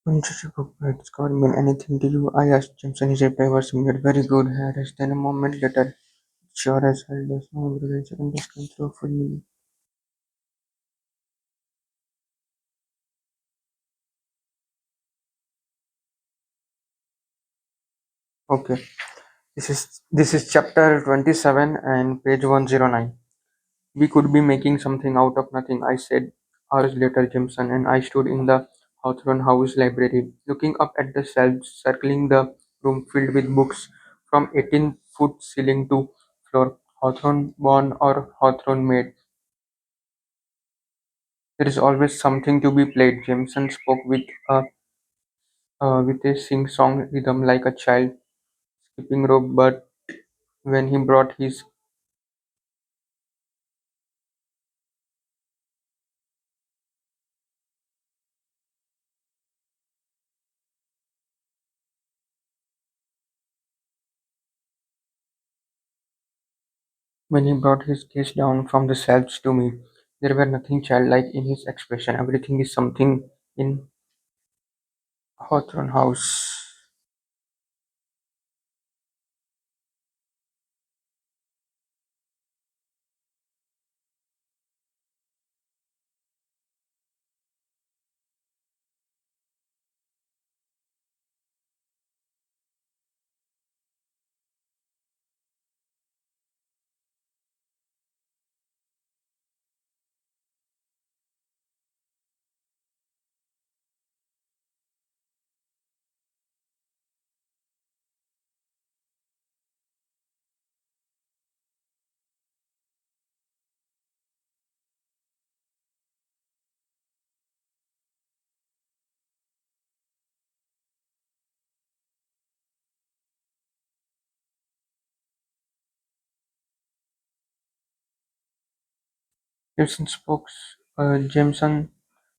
When such a book by discovered mean anything to you? I asked Jameson. His reply was immediate. Very good, Harris. Then a moment later, sure as hell does no brother second just came through for me. Okay. This is chapter 27 and page 109. We could be making something out of nothing, I said hours later. Jameson and I stood in the Hawthorne House library, looking up at the shelves circling the room filled with books from 18-foot ceiling to floor. Hawthorne born or Hawthorne made. There is always something to be played. Jameson spoke with a sing-song rhythm like a child skipping rope, but when he brought his When he brought his gaze down from the shelves to me, there were nothing childlike in his expression. Everything is something in Hawthorne House. Jameson spoke, Jameson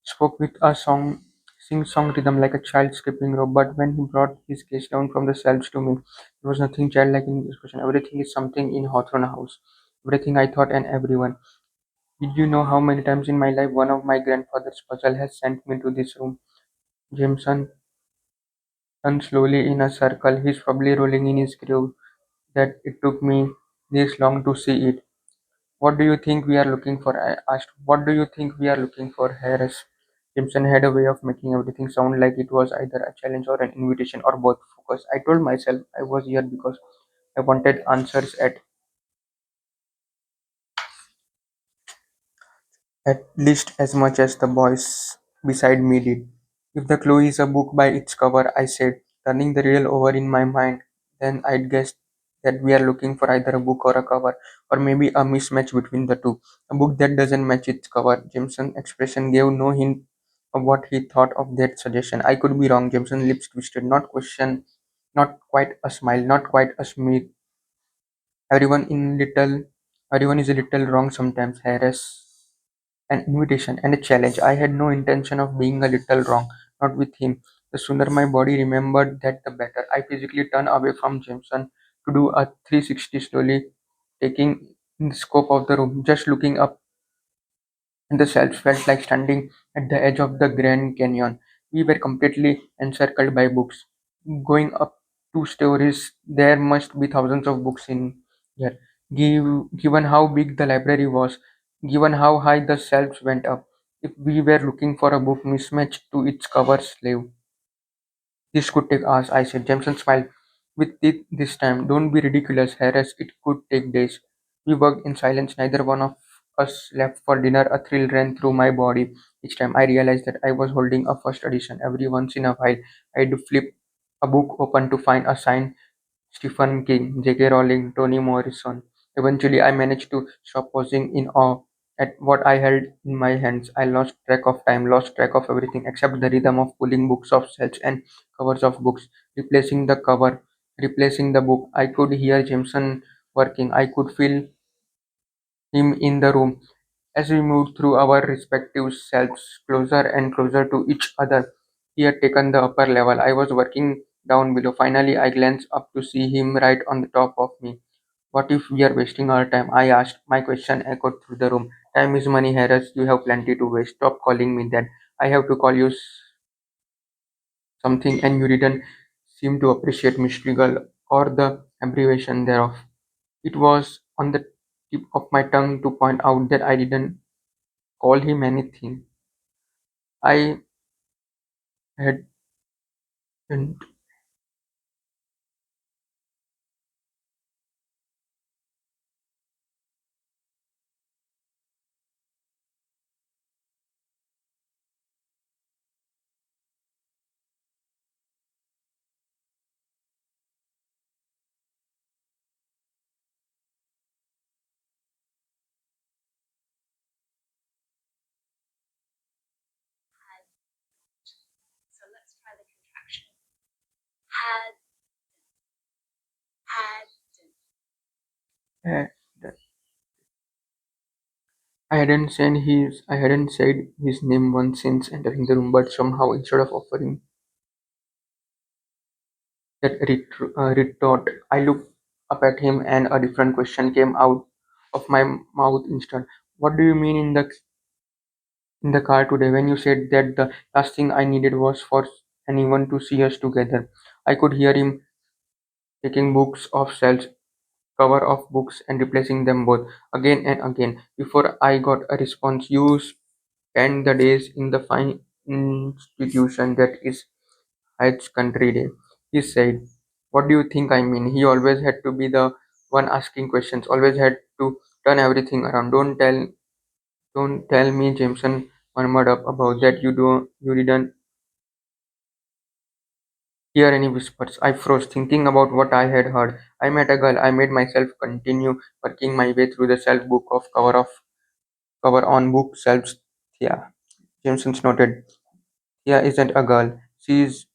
spoke with a sing-song rhythm like a child skipping rope. But when he brought his gaze down from the shelves to me, there was nothing childlike in his expression. Everything is something in Hawthorne House. Everything I thought and everyone. Did you know how many times in my life one of my grandfather's puzzle has sent me to this room? Jameson turned slowly in a circle. He's probably rolling in his grave that it took me this long to see it. What do you think we are looking for? I asked. What do you think we are looking for, Harris? Simpson had a way of making everything sound like it was either a challenge or an invitation or both. Focus. I told myself I was here because I wanted answers at least as much as the boys beside me did. If the clue is a book by its cover, I said, turning the riddle over in my mind, then I'd guess that we are looking for either a book or a cover, or maybe a mismatch between the two. A book that doesn't match its cover. Jameson's expression gave no hint of what he thought of that suggestion. I could be wrong. Jameson's lips twisted, not question, not quite a smile, not quite a smile. Everyone in little, everyone is a little wrong sometimes. Harris, an invitation and a challenge. I had no intention of being a little wrong, not with him. The sooner my body remembered that, the better. I physically turned away from Jameson to do a 360 slowly, taking in the scope of the room. Just looking up and the shelves felt like standing at the edge of the Grand Canyon. We were completely encircled by books. Going up 2 stories, there must be thousands of books in here. Given how big the library was, given how high the shelves went up, if we were looking for a book mismatched to its cover sleeve, this could take hours, I said. Jameson smiled. With it this time, don't be ridiculous, Harris. It could take days. We worked in silence. Neither one of us left for dinner. A thrill ran through my body. Each time I realized that I was holding a first edition. Every once in a while, I'd flip a book open to find a sign Stephen King, J.K. Rowling, Toni Morrison. Eventually, I managed to stop pausing in awe at what I held in my hands. I lost track of time, lost track of everything except the rhythm of pulling books off shelves and covers of books, replacing the cover, replacing the book. I could hear Jameson working. I could feel him in the room. As we moved through our respective shelves, closer and closer to each other, he had taken the upper level. I was working down below. Finally, I glanced up to see him right on the top of me. What if we are wasting our time? I asked. My question echoed through the room. Time is money, Harris. You have plenty to waste. Stop calling me that. I have to call you. something and you didn't seem to appreciate mystery girl or the abbreviation thereof. It was on the tip of my tongue to point out that I didn't call him anything. I hadn't. had- I hadn't said his name once since entering the room, but somehow instead of offering that retort, I looked up at him and a different question came out of my mouth instead. What do you mean in the car today when you said that the last thing I needed was for anyone to see us together? I could hear him taking books off shelves, cover of books, and replacing them both again and again. Before I got a response, you spent the days in the fine institution that is Hajj country day. He said, "What do you think I mean?" He always had to be the one asking questions, always had to turn everything around. Don't tell me, Jameson murmured up about that. You didn't hear any whispers. I froze, thinking about what I had heard. I met a girl. I made myself continue working my way through the self book of cover on book shelves. Yeah, Jameson noted. Thea isn't a girl. She's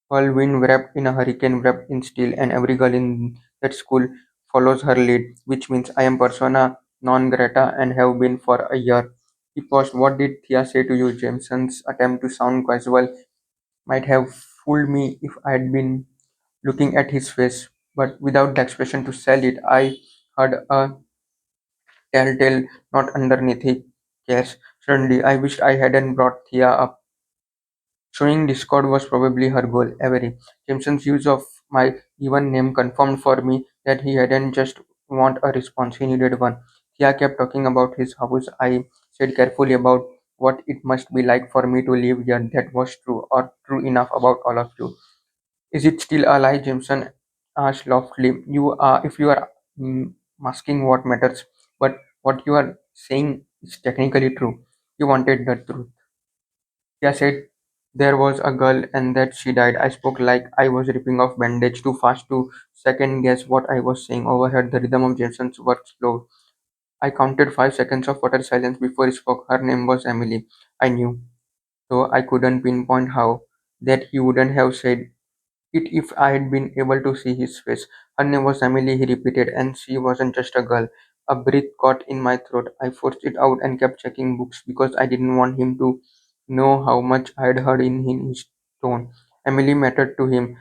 whirlwind wrapped in a hurricane wrapped in steel, and every girl in that school follows her lead, which means I am persona non grata and have been for a year. He paused. What did Thea say to you? Jameson's attempt to sound casual might have fooled me if I had been looking at his face, but without the expression to sell it, I heard a telltale not underneath his cares. Suddenly, I wished I hadn't brought Thea up. Showing discord was probably her goal. Avery. Simpson's use of my given name confirmed for me that he hadn't just want a response, he needed one. Thea kept talking about his house. I said carefully about what it must be like for me to live here. That was true, or true enough about all of you. Is it still a lie? Jameson asked loftily. If you are masking what matters, but what you are saying is technically true. You wanted the truth. Tia said there was a girl and that she died. I spoke like I was ripping off bandage too fast to second guess what I was saying. Overheard the rhythm of Jason's work slow. I counted 5 seconds of utter silence before he spoke. Her name was Emily. I knew, though I couldn't pinpoint how, that he wouldn't have said it if I had been able to see his face. Her name was Emily, he repeated, and she wasn't just a girl. A breath caught in my throat. I forced it out and kept checking books because I didn't want him to know how much I had heard in his tone. Emily mattered to him.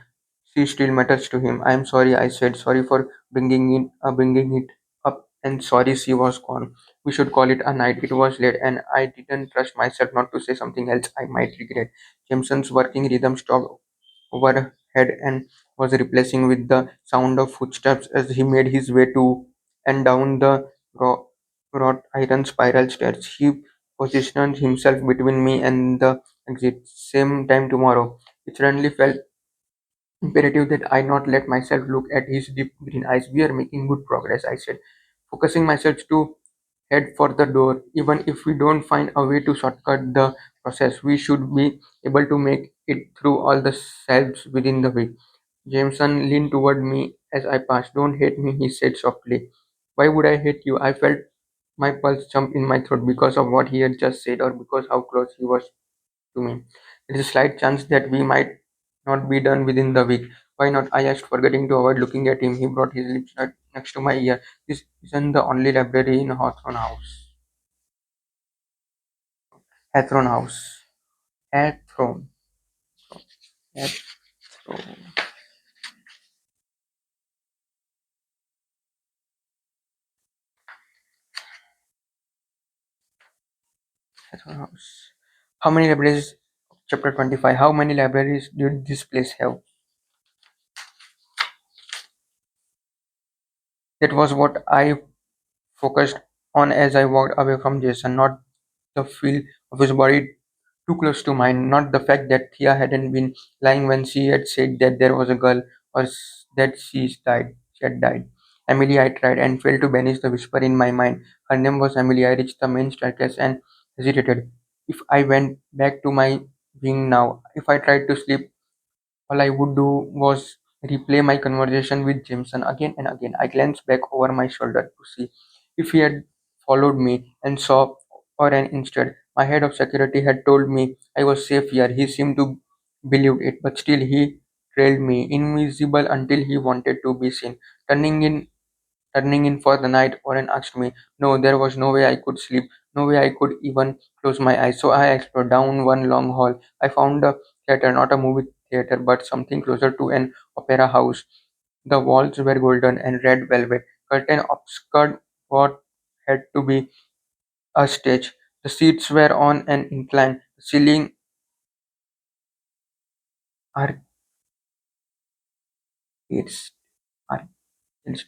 She still matters to him. I am sorry, I said. Sorry for bringing it up, and sorry she was gone. We should call it a night. It was late, and I didn't trust myself not to say something else I might regret. Jameson's working rhythm stopped overhead and was replacing with the sound of footsteps as he made his way to and down the wrought, wrought iron spiral stairs. He positioned himself between me and the exit. Same time tomorrow. It suddenly felt imperative that I not let myself look at his deep green eyes. We are making good progress, I said, focusing myself to head for the door. Even if we don't find a way to shortcut the process, we should be able to make it through all the shelves within the week. Jameson leaned toward me as I passed. Don't hate me, he said softly. Why would I hate you? I felt my pulse jump in my throat because of what he had just said or because how close he was to me. There is a slight chance that we might not be done within the week. Why not? I asked, forgetting to avoid looking at him. He brought his lips right next to my ear. This isn't the only library in Hawthorne House. Hathorne House. Hathorne. Hathorne. Hathorne House. How many libraries? Chapter 25. How many libraries did this place have? That was what I focused on as I walked away from Jason, not the feel of his body too close to mine, not the fact that Thea hadn't been lying when she had said that there was a girl or that she had died. Emily, I tried and failed to banish the whisper in my mind. Her name was Emily. I reached the main staircase and hesitated. If I went back to my being now, if I tried to sleep, all I would do was replay my conversation with Jameson again and again. I glanced back over my shoulder to see if he had followed me and saw, or an instead, my head of security had told me I was safe here. He seemed to believe it, but still he trailed me, invisible until he wanted to be seen. Turning in Turning in for the night, Oren asked me. No, there was no way I could sleep, no way I could even close my eyes. So I explored down one long hall. I found a theater, not a movie theater, but something closer to an opera house. The walls were golden and red velvet. Curtain obscured what had to be a stage. The seats were on an incline. The ceiling arcades,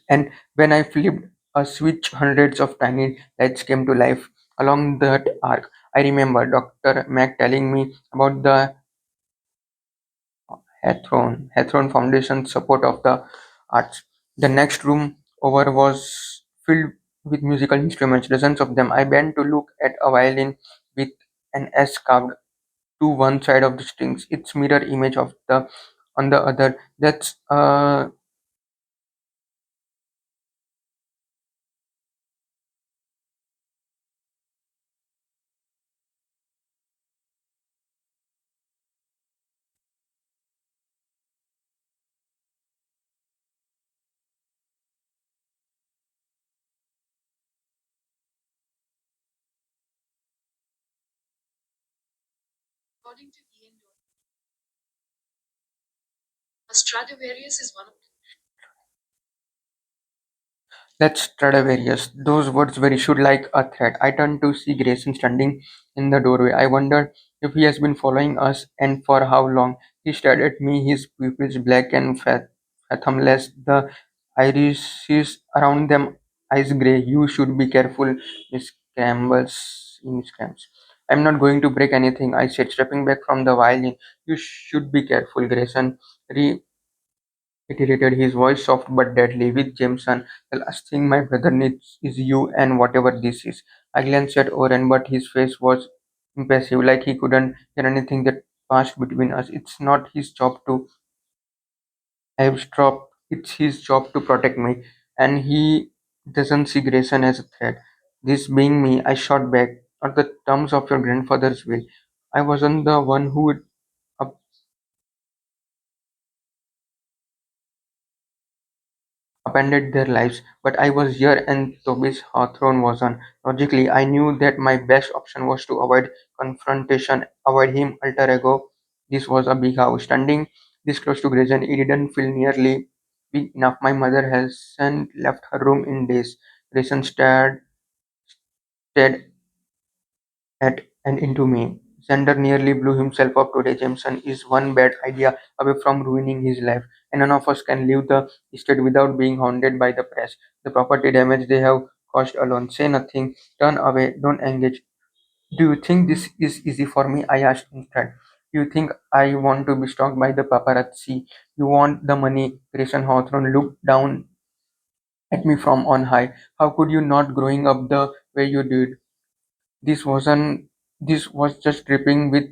and when I flipped a switch, hundreds of tiny lights came to life along that arc. I remember Dr. Mac telling me about the Hathron Foundation support of the arts. The next room over was filled with musical instruments, dozens of them. I bent to look at a violin with an S carved to one side of the strings, its mirror image of the on the other. That's That's Stradivarius. Those words were issued like a threat. I turned to see Grayson standing in the doorway. I wondered if he has been following us and for how long. He stared at me, his pupils black and fathomless, the irises around them ice gray. You should be careful, Miss Cramps. I'm not going to break anything, I said, stepping back from the violin. You should be careful, Grayson reiterated, his voice soft but deadly. With Jameson, the last thing my brother needs is you and whatever this is. I glanced at Oren, but his face was impassive, like he couldn't hear anything that passed between us. It's not his job to eavesdrop, it's his job to protect me, and he doesn't see Grayson as a threat. This being me, I shot back, on the terms of your grandfather's will. I wasn't the one who would upended their lives, but I was here and Toby's Hawthorne wasn't. Logically, I knew that my best option was to avoid confrontation, avoid him alter ego. This was a big house. Standing this close to Grayson, it didn't feel nearly big enough. My mother hasn't left her room in days. Grayson stared at and into me. Xander nearly blew himself up today. Jameson is one bad idea away from ruining his life, and none of us can leave the estate without being haunted by the press. The property damage they have caused alone. Say nothing, turn away, don't engage. Do you think this is easy for me? I asked instead. Do you think I want to be stalked by the paparazzi? You want the money? Grayson Hawthorne looked down at me from on high. How could you not growing up the way you did? This wasn't this was just dripping with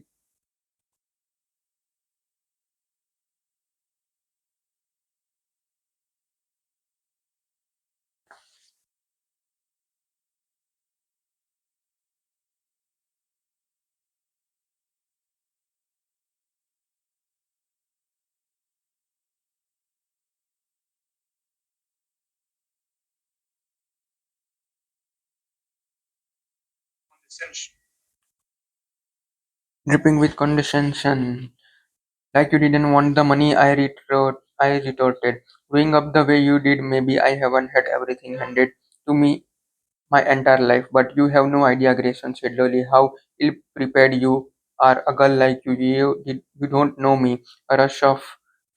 condescension. Like you didn't want the money, I retorted. Growing up the way you did, maybe I haven't had everything handed to me my entire life, but you have no idea, Grayson said slowly, how ill prepared you are a girl like you. You don't know me. A rush of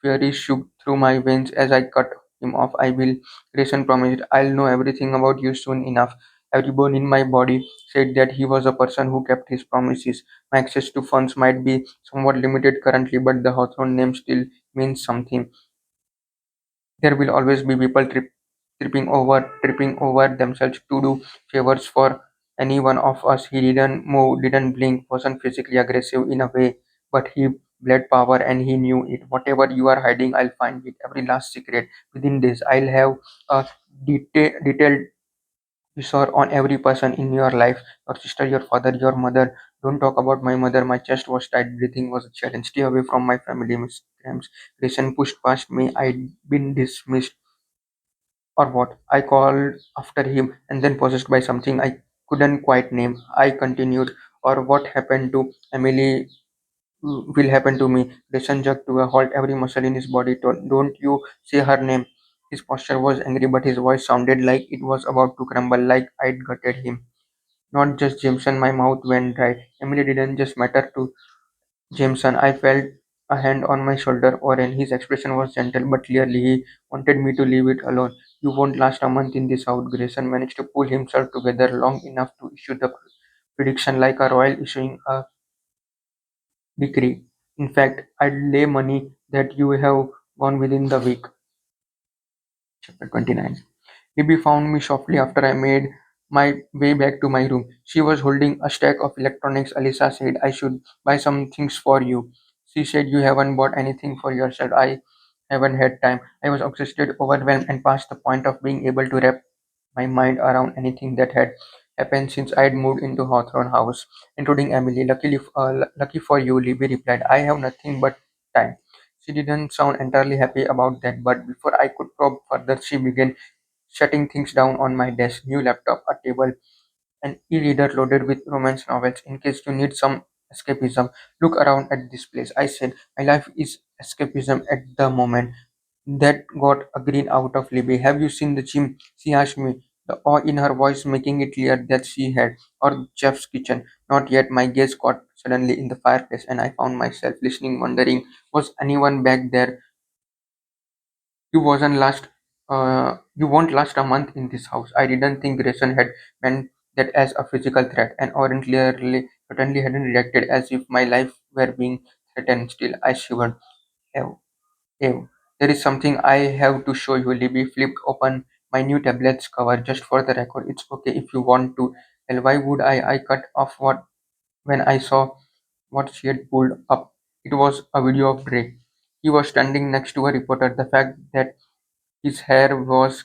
fury shook through my veins as I cut him off. I will, Grayson promised. I'll know everything about you soon enough. Every bone in my body said that he was a person who kept his promises. My access to funds might be somewhat limited currently, but the Hawthorne name still means something. There will always be people tripping over themselves to do favors for any one of us. He didn't move, didn't blink, wasn't physically aggressive in a way, but he bled power and he knew it. Whatever you are hiding, I'll find it. Every last secret within this, I'll have a detailed visor on every person in your life. Your sister, your father, your mother. Don't talk about my mother. My chest was tight, breathing was a challenge. Stay away from my family, Miss Grams. Grayson pushed past me. I'd been dismissed or what? I called after him and then possessed by something I couldn't quite name. I continued, or what happened to Emily will happen to me. Grayson jerked to a halt, every muscle in his body told, don't you say her name. His posture was angry, but his voice sounded like it was about to crumble, like I'd gutted him. Not just Jameson, my mouth went dry. Emily didn't just matter to Jameson. I felt a hand on my shoulder. Oren, his expression was gentle, but clearly he wanted me to leave it alone. You won't last a month in this house. Grayson managed to pull himself together long enough to issue the prediction like a royal issuing a decree. In fact, I'd lay money that you have gone within the week. Chapter 29. Libby found me softly after I made my way back to my room. She was holding a stack of electronics. Alyssa said, I should buy some things for you. She said, you haven't bought anything for yourself. I haven't had time. I was exhausted, overwhelmed, and past the point of being able to wrap my mind around anything that had happened since I had moved into Hawthorne House, including Emily. Lucky for you, Libby replied, I have nothing but time. She didn't sound entirely happy about that, but before I could probe further, she began shutting things down on my desk, new laptop, a table, an e-reader loaded with romance novels in case you need some escapism. Look around at this place. I said, my life is escapism at the moment. That got a grin out of Libby. Have you seen the gym? She asked me, the awe in her voice making it clear that she had. Or Jeff's kitchen. Not yet. My gaze caught suddenly in the fireplace, and I found myself listening, wondering, was anyone back there? You wasn't last you won't last a month in this house. I didn't think Grayson had meant that as a physical threat, and Oren clearly certainly hadn't reacted as if my life were being threatened. Still I shivered. Ew, ew. There is something I have to show you. Libby flipped open my new tablet's cover just for the record. It's okay if you want to. Well, why would I cut off what when I saw what she had pulled up. It was a video of Drake. He was standing next to a reporter. The fact that his hair was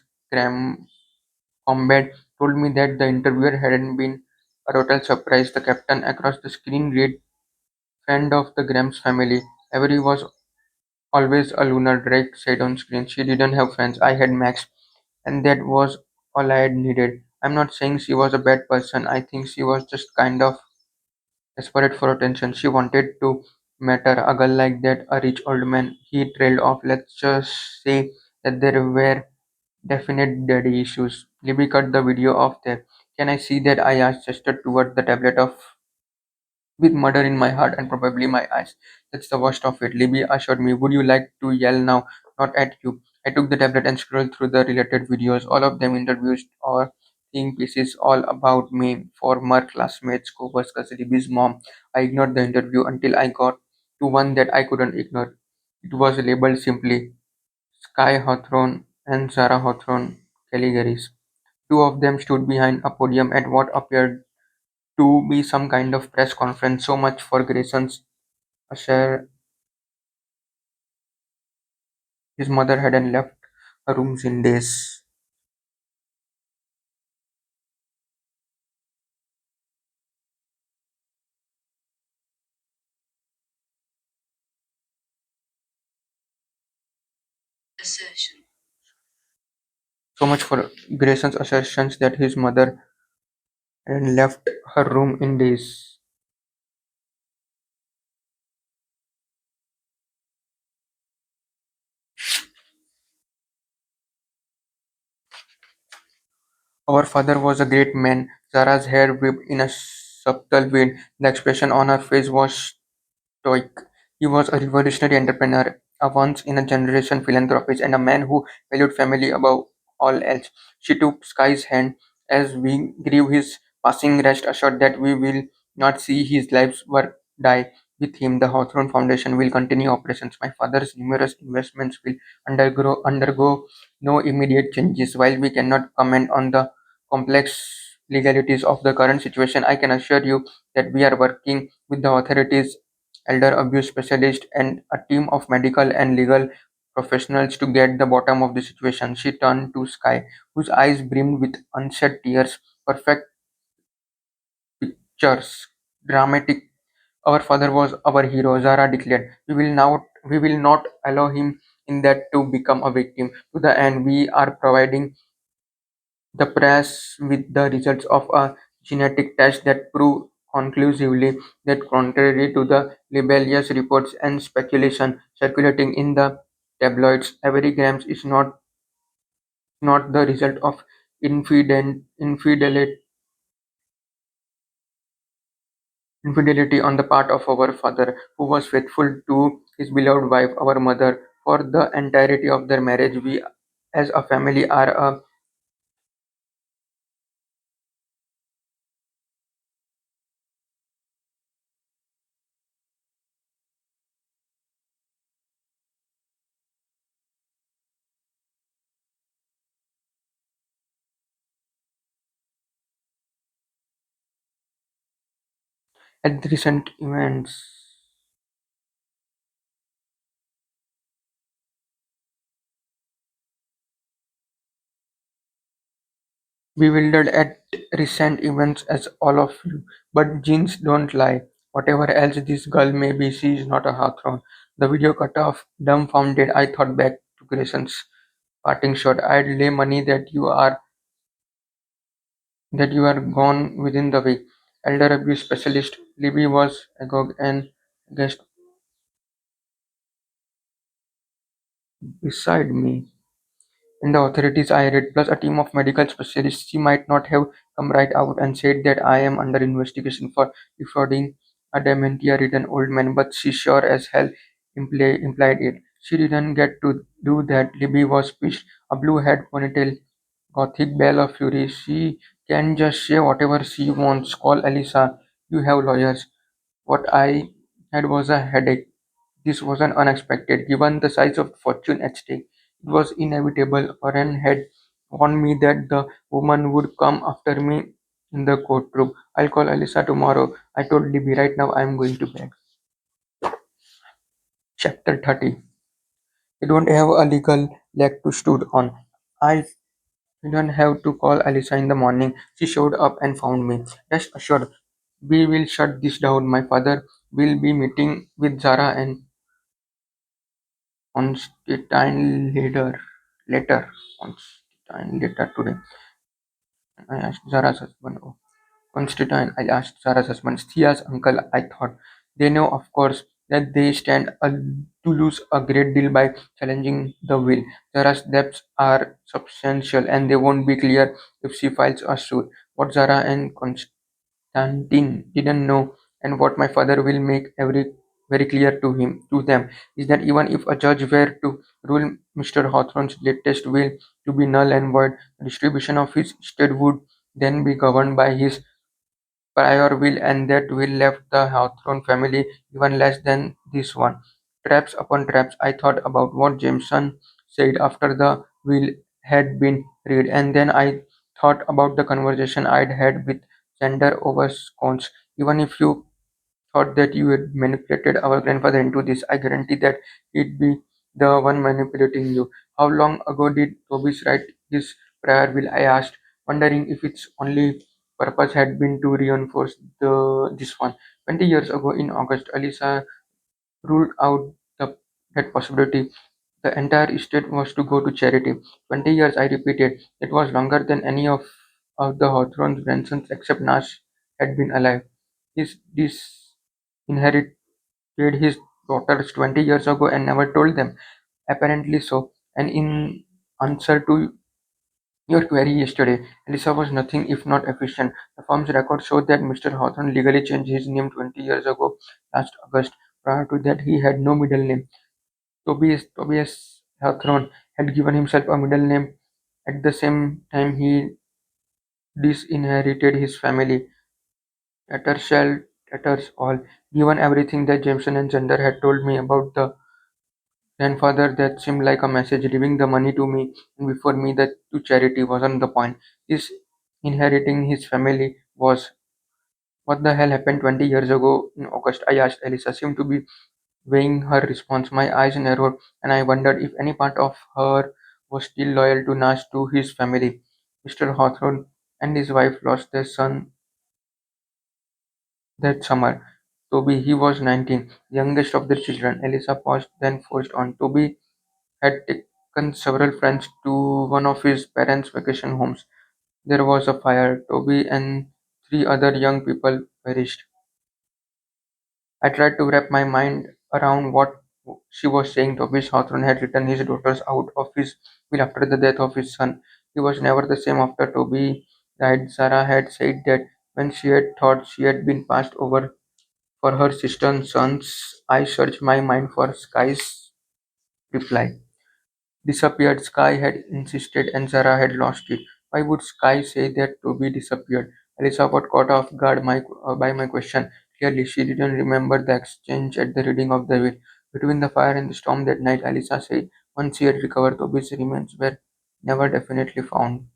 combat told me that the interviewer hadn't been a total surprise. The captain across the screen read, friend of the Grams family. Avery was always a lunar, Drake said on screen. She didn't have friends. I had Max, and that was all I had needed. I'm not saying she was a bad person. I think she was just kind of desperate for attention. She wanted to matter. A girl like that, a rich old man. He trailed off. Let's just say that there were definite daddy issues. Libby cut the video off there. Can I see that? I asked, gestured toward the tablet of with murder in my heart and probably my eyes. That's the worst of it. Libby assured me. Would you like to yell now? Not at you. I took the tablet and scrolled through the related videos, all of them interviews or think pieces all about me, former classmates, co-workers, Libby's mom. I ignored the interview until I got to one that I couldn't ignore. It was labeled simply Sky Hawthorne and Sarah Hawthorne Caligaris. Two of them stood behind a podium at what appeared to be some kind of press conference. So much for Grayson's assure his mother hadn't left her rooms in days. So much for Grayson's assertions that his mother hadn't left her room in days. Our father was a great man. Zara's hair whipped in a subtle wind. The expression on her face was stoic. He was a revolutionary entrepreneur, a once in a generation philanthropist, and a man who valued family above all else. She took Sky's hand as we grieve his passing, rest assured that we will not see his life's work die with him. The Hawthorne Foundation will continue operations. My father's numerous investments will undergo no immediate changes. While we cannot comment on the complex legalities of the current situation, I can assure you that we are working with the authorities, elder abuse specialist, and a team of medical and legal professionals to get the bottom of the situation. She turned to Sky, whose eyes brimmed with unshed tears. Perfect pictures, dramatic. Our father was our hero, Zara declared. We will not allow him in that to become a victim. To the end, we are providing the press with the results of a genetic test that prove conclusively that, contrary to the libellous reports and speculation circulating in the tabloids, every gram is not the result of infidelity, infidelity on the part of our father, who was faithful to his beloved wife, our mother. For the entirety of their marriage, we as a family are a at the recent events. Bewildered at recent events as all of you. But genes don't lie. Whatever else this girl may be, she is not a Hawthorne. The video cut off, dumbfounded. I thought back to Grayson's parting shot. I'd lay money that you are gone within the week. Elder abuse specialist Libby was agog and guest beside me. In the authorities I read, plus a team of medical specialists, she might not have come right out and said that I am under investigation for defrauding a dementia-ridden old man, but she sure as hell implied it. She didn't get to do that. Libby was pissed. A blue head ponytail, gothic belle of fury. She can just say whatever she wants. Call Elisa. You have lawyers. What I had was a headache. This wasn't unexpected, given the size of the fortune at stake. It was inevitable. Oren had warned me that the woman would come after me in the courtroom. I'll call Alyssa tomorrow. I told Libby right now I'm going to bed. Chapter 30. You don't have a legal leg to stood on. I didn't have to call Alyssa in the morning. She showed up and found me. Rest assured, we will shut this down. My father will be meeting with Zara and Constantine later today. I asked Zara's husband. Oh, Constantine, I asked Zara's husband. Thea's uncle, I thought. They know, of course, that they stand to lose a great deal by challenging the will. Zara's debts are substantial and they won't be clear if she files a suit. What Zara and Constantine didn't know, and what my father will make very clear to them, is that even if a judge were to rule Mr. Hawthorne's latest will to be null and void, the distribution of his estate would then be governed by his prior will, and that will left the Hawthorne family even less than this one. Traps upon traps. I thought about what Jameson said after the will had been read, and then I thought about the conversation I'd had with Xander over scones. Even if you thought that you had manipulated our grandfather into this, I guarantee that he'd be the one manipulating you. How long ago did Tobias write his prior will? I asked, wondering if its only purpose had been to reinforce this one. 20 years ago in August, Alisa ruled out that possibility. The entire estate was to go to charity. 20 years, I repeated. It was longer than any of the Hawthorne's grandsons except Nash had been alive. His disinherited his daughters 20 years ago and never told them. Apparently so. And in answer to Your query yesterday, Elisa, was nothing if not efficient. The firm's records show that Mr. Hawthorne legally changed his name 20 years ago, last August. Prior to that, he had no middle name. Tobias Hawthorne had given himself a middle name. At the same time, he disinherited his family. Tattershall, tatters all. Given everything that Jameson and Zander had told me about the grandfather, that seemed like a message. Leaving the money to me and before me that to charity wasn't the point. His inheriting his family was. What the hell happened 20 years ago in August? I asked. Elisa seemed to be weighing her response. My eyes narrowed, and I wondered if any part of her was still loyal to Nash, to his family. Mr. Hawthorne and his wife lost their son that summer. Toby, he was 19, the youngest of their children. Elisa paused, then forced on. Toby had taken several friends to one of his parents' vacation homes. There was a fire. Toby and three other young people perished. I tried to wrap my mind around what she was saying. Toby Hawthorne had written his daughters out of his will after the death of his son. He was never the same after Toby died. Sarah had said that when she had thought she had been passed over for her sister and sons, I searched my mind for Sky's reply. Disappeared. Sky had insisted, and Sarah had lost it. Why would Sky say that Toby disappeared? Elisa got caught off guard by my question. Clearly, she didn't remember the exchange at the reading of the will. Between the fire and the storm that night, Elisa said once she had recovered, Toby's remains were never definitely found.